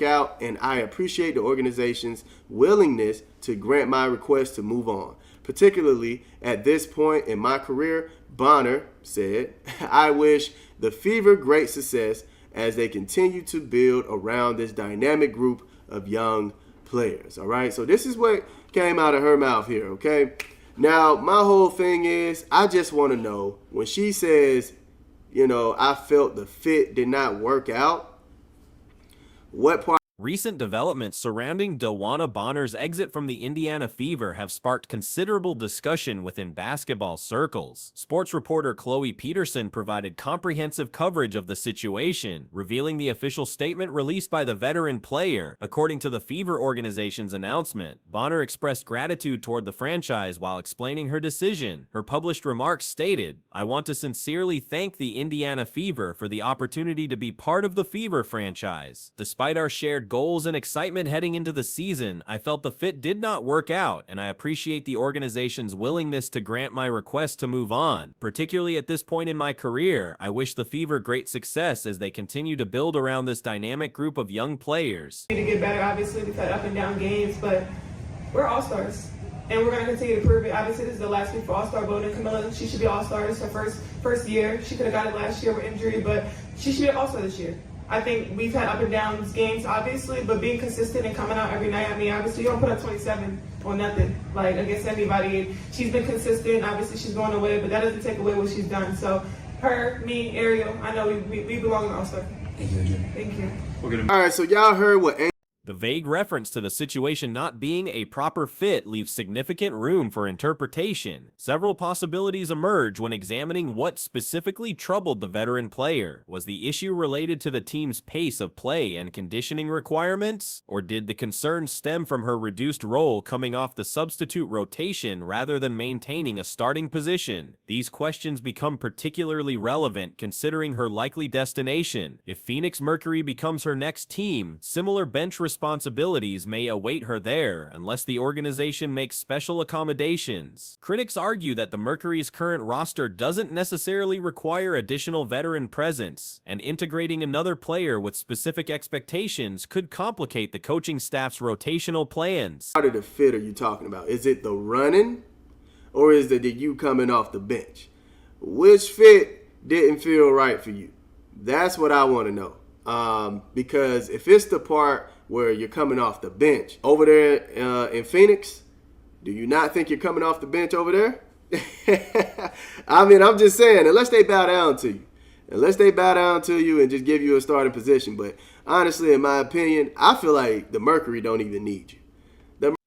out, and I appreciate the organization's willingness to grant my request to move on. Particularly at this point in my career, Bonner said, I wish the Fever great success as they continue to build around this dynamic group of young players. All right, so this is what came out of her mouth here, okay? Now, my whole thing is, I just want to know, when she says, I felt the fit did not work out, what part? Recent developments surrounding DeWanna Bonner's exit from the Indiana Fever have sparked considerable discussion within basketball circles. Sports reporter Chloe Peterson provided comprehensive coverage of the situation, revealing the official statement released by the veteran player. According to the Fever organization's announcement, Bonner expressed gratitude toward the franchise while explaining her decision. Her published remarks stated, I want to sincerely thank the Indiana Fever for the opportunity to be part of the Fever franchise. Despite our shared goals and excitement heading into the season, I felt the fit did not work out, and I appreciate the organization's willingness to grant my request to move on. Particularly at this point in my career, I wish the Fever great success as they continue to build around this dynamic group of young players. We need to get better, obviously. We've had up and down games, but we're all-stars, and we're going to continue to prove it. Obviously, this is the last week for All-Star voting. Camilla, she should be All-Star. It's her first year. She could have got it last year with injury, but she should be an All-Star this year. I think we've had up and down games, obviously, but being consistent and coming out every night. I mean, obviously, you don't put up 27 or nothing, like, against anybody. She's been consistent. Obviously, she's going away, but that doesn't take away what she's done. So, her, me, Ariel, I know we belong in All-Star. Thank you, Adrian. Thank you. All right, so y'all heard what The vague reference to the situation not being a proper fit leaves significant room for interpretation. Several possibilities emerge when examining what specifically troubled the veteran player. Was the issue related to the team's pace of play and conditioning requirements? Or did the concern stem from her reduced role coming off the substitute rotation rather than maintaining a starting position? These questions become particularly relevant considering her likely destination. If Phoenix Mercury becomes her next team, similar bench responsibilities may await her there unless the organization makes special accommodations. Critics argue that the Mercury's current roster doesn't necessarily require additional veteran presence, and integrating another player with specific expectations could complicate the coaching staff's rotational plans. Part of the fit are you talking about? Is it the running, or is it the you coming off the bench? Which fit didn't feel right for you? That's what I want to know. Because if it's the part where you're coming off the bench over there in Phoenix, do you not think you're coming off the bench over there? I mean, I'm just saying, unless they bow down to you and just give you a starting position. But honestly, in my opinion, I feel like the Mercury don't even need you.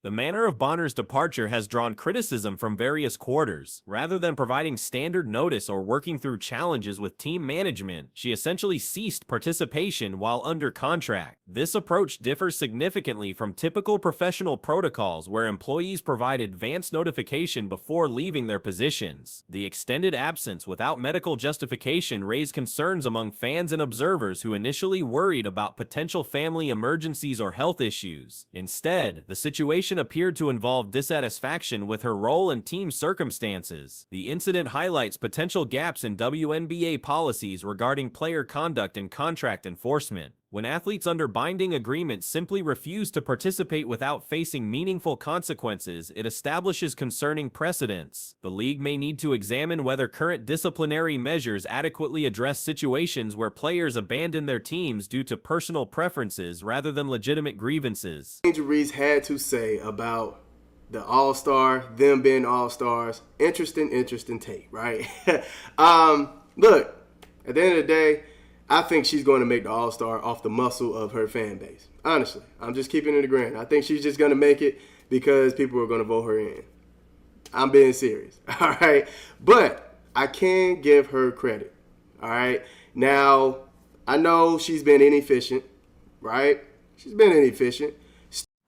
The manner of Bonner's departure has drawn criticism from various quarters. Rather than providing standard notice or working through challenges with team management, she essentially ceased participation while under contract. This approach differs significantly from typical professional protocols where employees provide advance notification before leaving their positions. The extended absence without medical justification raised concerns among fans and observers who initially worried about potential family emergencies or health issues. Instead, the situation appeared to involve dissatisfaction with her role and team circumstances. The incident highlights potential gaps in WNBA policies regarding player conduct and contract enforcement. When athletes under binding agreements simply refuse to participate without facing meaningful consequences, it establishes concerning precedents. The league may need to examine whether current disciplinary measures adequately address situations where players abandon their teams due to personal preferences rather than legitimate grievances. Angel Reese had to say about the All-Star, them being All-Stars. Interesting take, right? Look, at the end of the day, I think she's going to make the All-Star off the muscle of her fan base. Honestly, I'm just keeping it a grand. I think she's just going to make it because people are going to vote her in. I'm being serious, all right? But I can give her credit, all right? Now, I know she's been inefficient, right? She's been inefficient.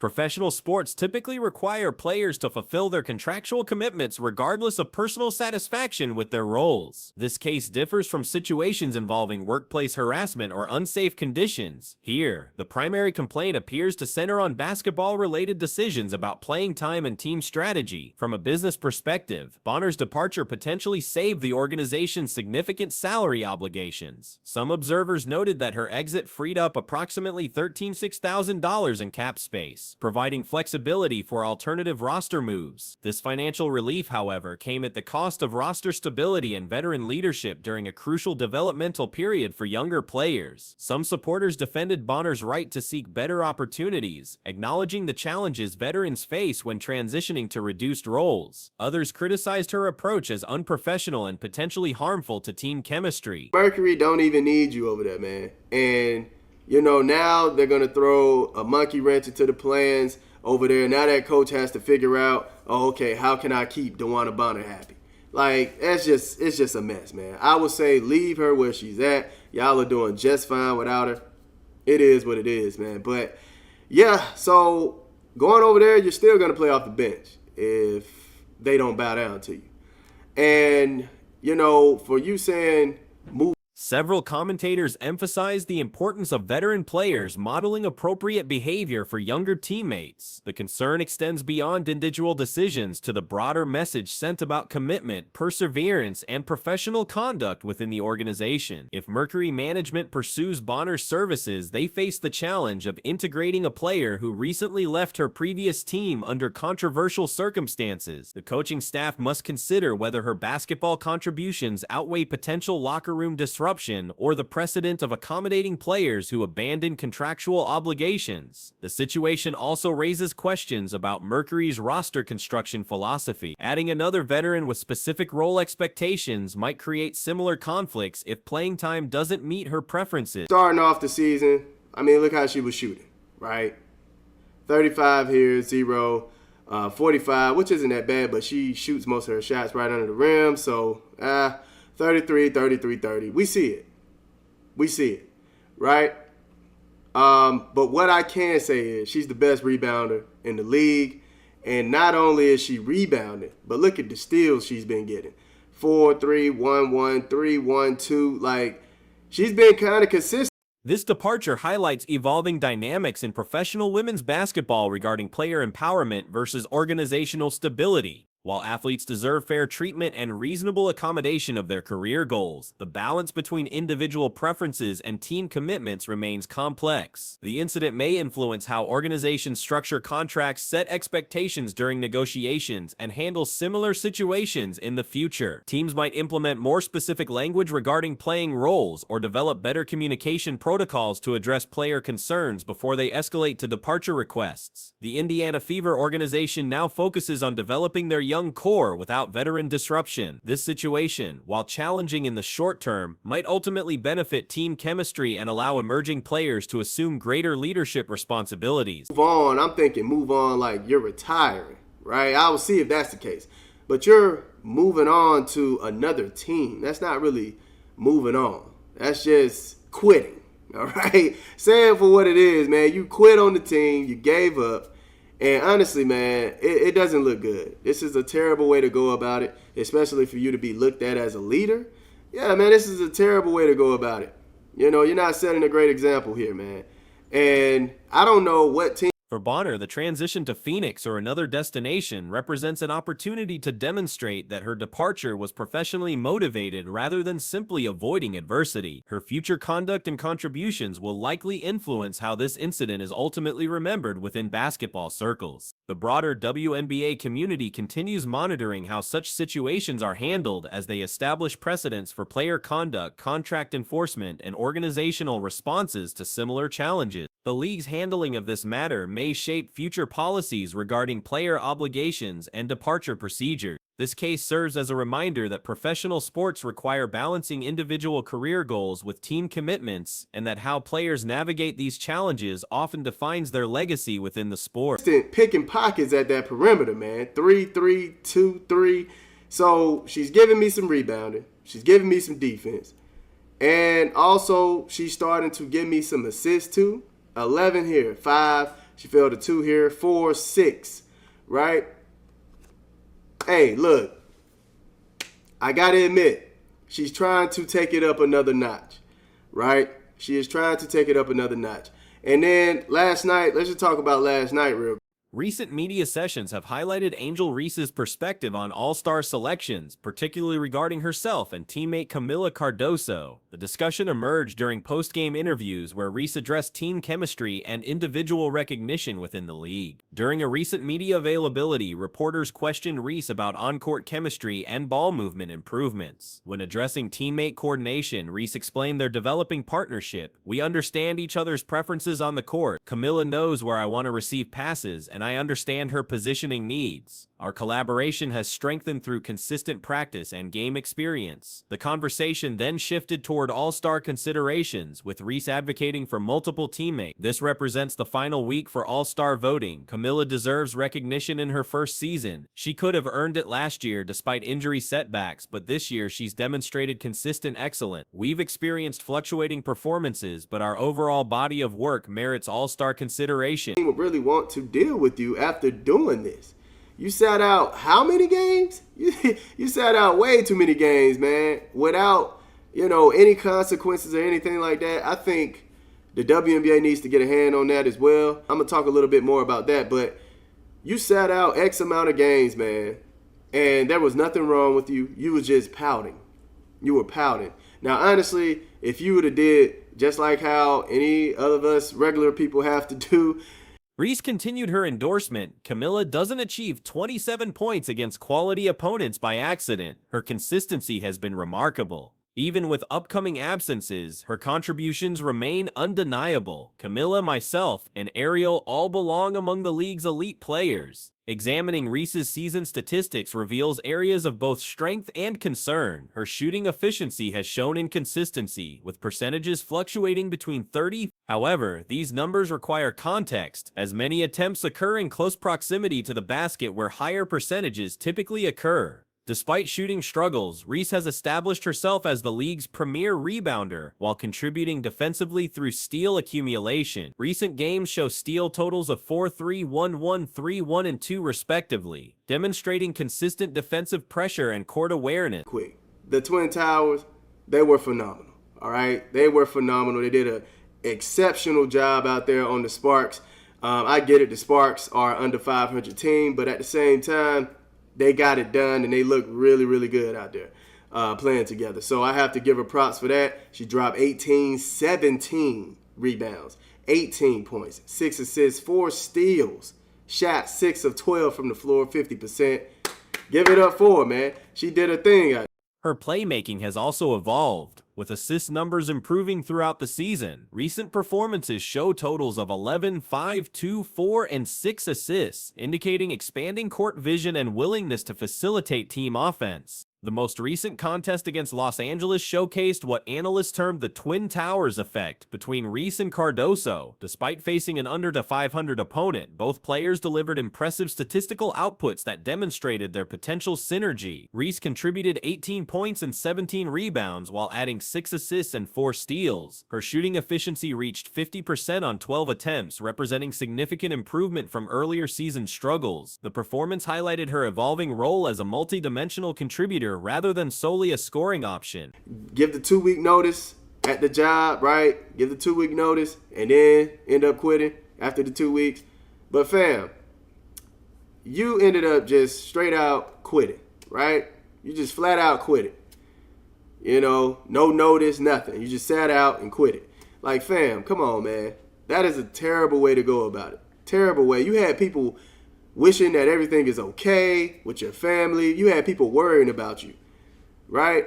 Professional sports typically require players to fulfill their contractual commitments regardless of personal satisfaction with their roles. This case differs from situations involving workplace harassment or unsafe conditions. Here, the primary complaint appears to center on basketball-related decisions about playing time and team strategy. From a business perspective, Bonner's departure potentially saved the organization's significant salary obligations. Some observers noted that her exit freed up approximately $13,600 in cap space, providing flexibility for alternative roster moves. This financial relief, however, came at the cost of roster stability and veteran leadership during a crucial developmental period for younger players. Some supporters defended Bonner's right to seek better opportunities, acknowledging the challenges veterans face when transitioning to reduced roles. Others criticized her approach as unprofessional and potentially harmful to team chemistry. Mercury don't even need you over there, man. And now they're going to throw a monkey wrench into the plans over there. Now that coach has to figure out, okay, how can I keep DeWanna Bonner happy? Like, it's just a mess, man. I would say leave her where she's at. Y'all are doing just fine without her. It is what it is, man. But, yeah, so going over there, you're still going to play off the bench if they don't bow down to you. And, for you saying move. Several commentators emphasized the importance of veteran players modeling appropriate behavior for younger teammates. The concern extends beyond individual decisions to the broader message sent about commitment, perseverance, and professional conduct within the organization. If Mercury management pursues Bonner's services, they face the challenge of integrating a player who recently left her previous team under controversial circumstances. The coaching staff must consider whether her basketball contributions outweigh potential locker room disruption or the precedent of accommodating players who abandon contractual obligations. The situation also raises questions about Mercury's roster construction philosophy. Adding another veteran with specific role expectations might create similar conflicts if playing time doesn't meet her preferences. Starting off the season, look how she was shooting, right? 35 here, 0. 45, which isn't that bad, but she shoots most of her shots right under the rim, so 33, 33, 30. We see it, right? But what I can say is she's the best rebounder in the league. And not only is she rebounding, but look at the steals she's been getting. 4, 3, 1, 1, 3, 1, 2. Like, she's been kind of consistent. This departure highlights evolving dynamics in professional women's basketball regarding player empowerment versus organizational stability. While athletes deserve fair treatment and reasonable accommodation of their career goals, the balance between individual preferences and team commitments remains complex. The incident may influence how organizations structure contracts, set expectations during negotiations, and handle similar situations in the future. Teams might implement more specific language regarding playing roles or develop better communication protocols to address player concerns before they escalate to departure requests. The Indiana Fever organization now focuses on developing their young core without veteran disruption. This situation, while challenging in the short term, might ultimately benefit team chemistry and allow emerging players to assume greater leadership responsibilities. Move on. I'm thinking move on like you're retiring, right? I will see if that's the case. But you're moving on to another team. That's not really moving on. That's just quitting, all right? Say it for what it is, man. You quit on the team. You gave up. And honestly, man, it doesn't look good. This is a terrible way to go about it, especially for you to be looked at as a leader. Yeah, man, this is a terrible way to go about it. You're not setting a great example here, man. And I don't know what team. For Bonner, the transition to Phoenix or another destination represents an opportunity to demonstrate that her departure was professionally motivated rather than simply avoiding adversity. Her future conduct and contributions will likely influence how this incident is ultimately remembered within basketball circles. The broader WNBA community continues monitoring how such situations are handled as they establish precedents for player conduct, contract enforcement, and organizational responses to similar challenges. The league's handling of this matter may shape future policies regarding player obligations and departure procedures. This case serves as a reminder that professional sports require balancing individual career goals with team commitments, and that how players navigate these challenges often defines their legacy within the sport. Picking pockets at that perimeter, man. 3, 3, 2, 3. So she's giving me some rebounding. She's giving me some defense. And also she's starting to give me some assists too. 11 here, 5. She failed a 2 here. 4, 6, right? Hey, look. I got to admit, she's trying to take it up another notch, right? She is trying to take it up another notch. And then last night, let's just talk about last night real quick. Recent media sessions have highlighted Angel Reese's perspective on all-star selections, particularly regarding herself and teammate Camila Cardoso. The discussion emerged during post-game interviews where Reese addressed team chemistry and individual recognition within the league. During a recent media availability, reporters questioned Reese about on-court chemistry and ball movement improvements. When addressing teammate coordination, Reese explained their developing partnership. "We understand each other's preferences on the court. Camila knows where I want to receive passes, and I understand her positioning needs. Our collaboration has strengthened through consistent practice and game experience." The conversation then shifted toward all-star considerations, with Reese advocating for multiple teammates. "This represents the final week for all-star voting. Camila deserves recognition in her first season. She could have earned it last year despite injury setbacks, but this year she's demonstrated consistent excellence. We've experienced fluctuating performances, but our overall body of work merits all-star consideration." Would really want to deal with you after doing this. You sat out how many games? You sat out way too many games, man, without, any consequences or anything like that. I think the WNBA needs to get a hand on that as well. I'm going to talk a little bit more about that, but you sat out X amount of games, man, and there was nothing wrong with you. You were just pouting. You were pouting. Now, honestly, if you would have did just like how any of us regular people have to do. Reese continued her endorsement. "Camila doesn't achieve 27 points against quality opponents by accident. Her consistency has been remarkable. Even with upcoming absences, her contributions remain undeniable. Camila, myself, and Ariel all belong among the league's elite players." Examining Reese's season statistics reveals areas of both strength and concern. Her shooting efficiency has shown inconsistency, with percentages fluctuating between 30. However, these numbers require context, as many attempts occur in close proximity to the basket where higher percentages typically occur. Despite shooting struggles, Reese has established herself as the league's premier rebounder while contributing defensively through steal accumulation. Recent games show steal totals of 4-3, 1-1, 3-1, and 2 respectively, demonstrating consistent defensive pressure and court awareness. Quick. The Twin Towers, they were phenomenal, all right? They were phenomenal. They did an exceptional job out there on the Sparks. I get it, the Sparks are under 500 team, but at the same time, they got it done, and they look really, really good out there playing together. So I have to give her props for that. She dropped 17 rebounds, 18 points, 6 assists, 4 steals, shot 6 of 12 from the floor, 50%. Give it up for her, man. She did her thing out there. Her playmaking has also evolved, with assist numbers improving throughout the season. Recent performances show totals of 11, 5, 2, 4, and 6 assists, indicating expanding court vision and willingness to facilitate team offense. The most recent contest against Los Angeles showcased what analysts termed the Twin Towers effect between Reese and Cardoso. Despite facing an under-500 opponent, both players delivered impressive statistical outputs that demonstrated their potential synergy. Reese contributed 18 points and 17 rebounds while adding 6 assists and 4 steals. Her shooting efficiency reached 50% on 12 attempts, representing significant improvement from earlier season struggles. The performance highlighted her evolving role as a multi-dimensional contributor rather than solely a scoring option. Give the 2-week notice at the job, right? Give the 2-week notice and then end up quitting after the 2 weeks. But fam, you ended up just straight out quitting, right? You just flat out quit it. No notice, nothing. You just sat out and quit it. Like, fam, come on, man. That is a terrible way to go about it. Terrible way. You had people wishing that everything is okay with your family. You had people worrying about you, right?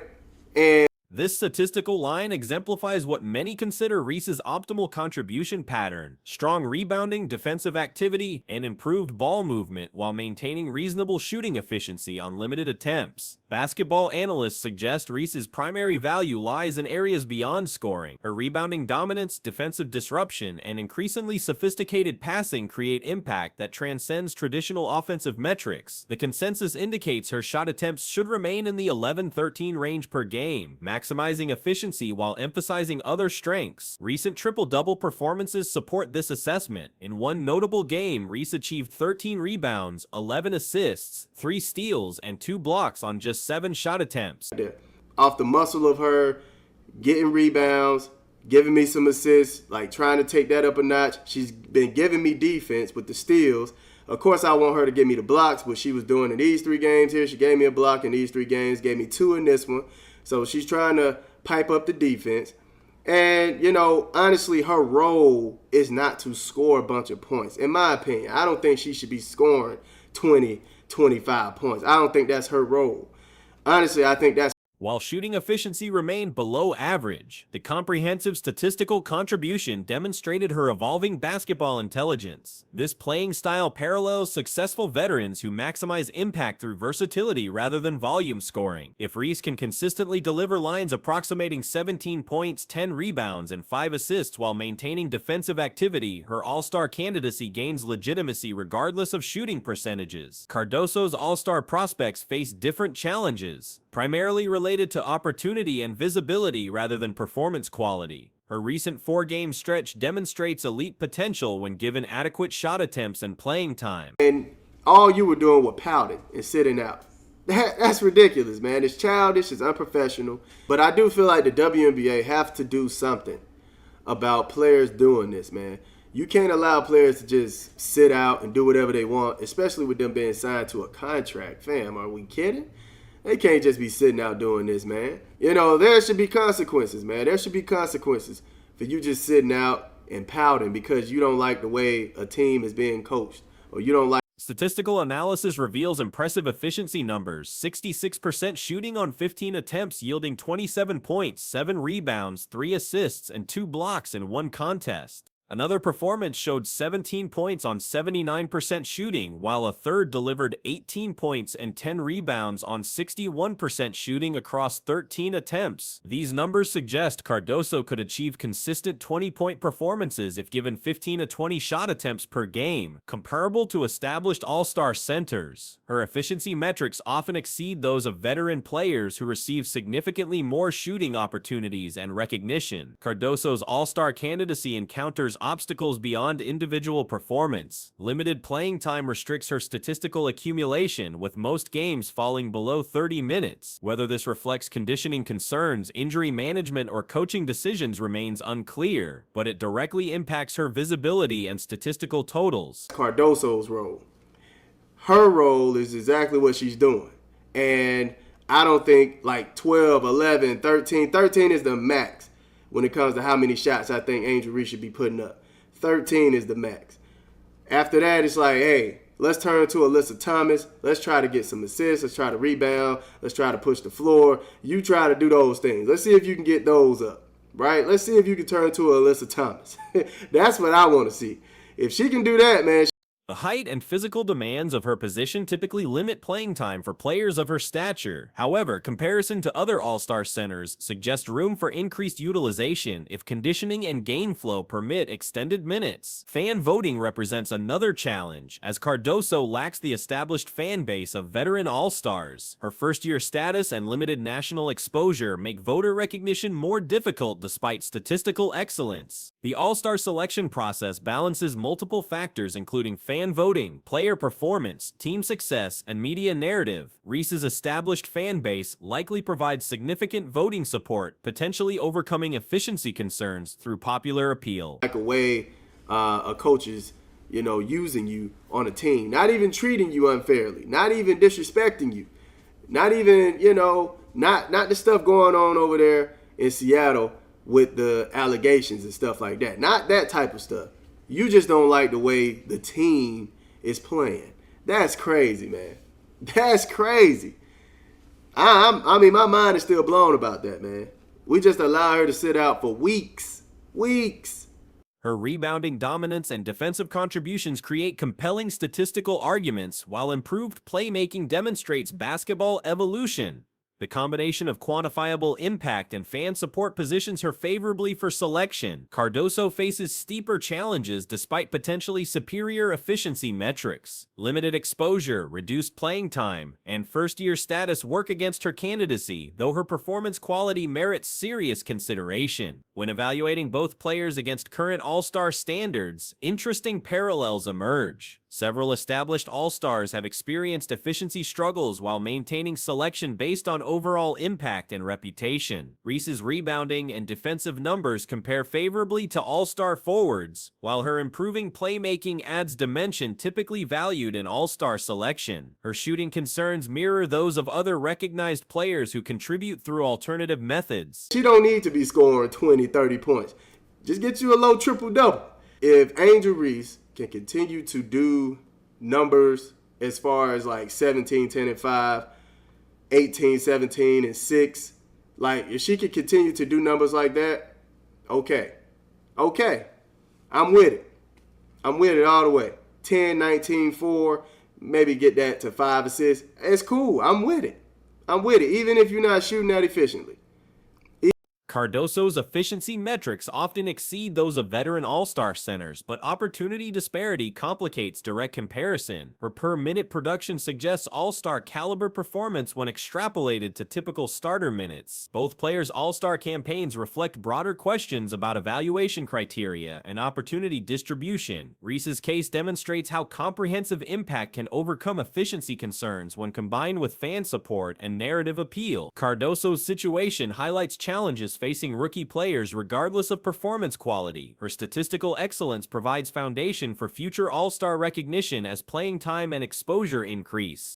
And this statistical line exemplifies what many consider Reese's optimal contribution pattern: strong rebounding, defensive activity, and improved ball movement while maintaining reasonable shooting efficiency on limited attempts. Basketball analysts suggest Reese's primary value lies in areas beyond scoring. Her rebounding dominance, defensive disruption, and increasingly sophisticated passing create impact that transcends traditional offensive metrics. The consensus indicates her shot attempts should remain in the 11-13 range per game. maximizing efficiency while emphasizing other strengths. Recent triple-double performances support this assessment. In one notable game, Reese achieved 13 rebounds, 11 assists, 3 steals, and 2 blocks on just 7 shot attempts. Off the muscle of her getting rebounds, giving me some assists, like trying to take that up a notch. She's been giving me defense with the steals. Of course, I want her to give me the blocks, what she was doing in these 3 games here. She gave me a block in these 3 games, gave me 2 in this one. So she's trying to pipe up the defense. And, you know, honestly, her role is not to score a bunch of points. In my opinion, I don't think she should be scoring 20, 25 points. I don't think that's her role. Honestly, I think that's While shooting efficiency remained below average, the comprehensive statistical contribution demonstrated her evolving basketball intelligence. This playing style parallels successful veterans who maximize impact through versatility rather than volume scoring. If Reese can consistently deliver lines approximating 17 points, 10 rebounds, and 5 assists while maintaining defensive activity, her all-star candidacy gains legitimacy regardless of shooting percentages. Cardoso's all-star prospects face different challenges, primarily related to opportunity and visibility rather than performance quality. Her recent 4-game stretch demonstrates elite potential when given adequate shot attempts and playing time. And all you were doing was pouting and sitting out. That's ridiculous, man. It's childish, it's unprofessional. But I do feel like the WNBA have to do something about players doing this, man. You can't allow players to just sit out and do whatever they want, especially with them being signed to a contract. Fam, are we kidding? They can't just be sitting out doing this, man. You know, there should be consequences, man. There should be consequences for you just sitting out and pouting because you don't like the way a team is being coached, or you don't like. Statistical analysis reveals impressive efficiency numbers: 66% shooting on 15 attempts yielding 27 points, 7 rebounds, 3 assists, and 2 blocks in one contest. Another performance showed 17 points on 79% shooting, while a third delivered 18 points and 10 rebounds on 61% shooting across 13 attempts. These numbers suggest Cardoso could achieve consistent 20-point performances if given 15 to 20 shot attempts per game, comparable to established all-star centers. Her efficiency metrics often exceed those of veteran players who receive significantly more shooting opportunities and recognition. Cardoso's all-star candidacy encounters obstacles beyond individual performance. Limited playing time restricts her statistical accumulation, with most games falling below 30 minutes. Whether this reflects conditioning concerns, injury management, or coaching decisions remains unclear, but it directly impacts her visibility and statistical totals. Cardoso's role. Her role is exactly what she's doing. And I don't think like 12, 11, 13. 13 is the max when it comes to how many shots I think Angel Reese should be putting up. 13 is the max. After that, it's like, hey, let's turn to Alyssa Thomas. Let's try to get some assists. Let's try to rebound. Let's try to push the floor. You try to do those things. Let's see if you can get those up, right? Let's see if you can turn to Alyssa Thomas. That's what I want to see. If she can do that, man. The height and physical demands of her position typically limit playing time for players of her stature. However, comparison to other all-star centers suggests room for increased utilization if conditioning and game flow permit extended minutes. Fan voting represents another challenge, as Cardoso lacks the established fan base of veteran all-stars. Her first-year status and limited national exposure make voter recognition more difficult despite statistical excellence. The all-star selection process balances multiple factors including fan voting, player performance, team success, and media narrative. Reese's established fan base likely provides significant voting support, potentially overcoming efficiency concerns through popular appeal. Like a way a coach is, using you on a team, not even treating you unfairly, not even disrespecting you, not even, not the stuff going on over there in Seattle with the allegations and stuff like that. Not that type of stuff. You just don't like the way the team is playing. That's crazy, man. That's crazy. I mean, my mind is still blown about that, man. We just allow her to sit out for weeks. Weeks. Her rebounding dominance and defensive contributions create compelling statistical arguments, while improved playmaking demonstrates basketball evolution. The combination of quantifiable impact and fan support positions her favorably for selection. Cardoso faces steeper challenges despite potentially superior efficiency metrics. Limited exposure, reduced playing time, and first-year status work against her candidacy, though her performance quality merits serious consideration. When evaluating both players against current All-Star standards, interesting parallels emerge. Several established All-Stars have experienced efficiency struggles while maintaining selection based on overall impact and reputation. Reese's rebounding and defensive numbers compare favorably to All-Star forwards, while her improving playmaking adds dimension typically valued in All-Star selection. Her shooting concerns mirror those of other recognized players who contribute through alternative methods. She don't need to be scoring 20, 30 points. Just get you a low triple-double. If Angel Reese can continue to do numbers as far as like 17, 10, and 5, 18, 17, and 6, like if she can continue to do numbers like that, okay. I'm with it. I'm with it all the way. 10, 19, 4, maybe get that to 5 assists. It's cool. I'm with it. Even if you're not shooting that efficiently. Cardoso's efficiency metrics often exceed those of veteran All-Star centers, but opportunity disparity complicates direct comparison. Her per-minute production suggests All-Star caliber performance when extrapolated to typical starter minutes. Both players' All-Star campaigns reflect broader questions about evaluation criteria and opportunity distribution. Reese's case demonstrates how comprehensive impact can overcome efficiency concerns when combined with fan support and narrative appeal. Cardoso's situation highlights challenges facing rookie players regardless of performance quality. Her statistical excellence provides foundation for future All-Star recognition as playing time and exposure increase.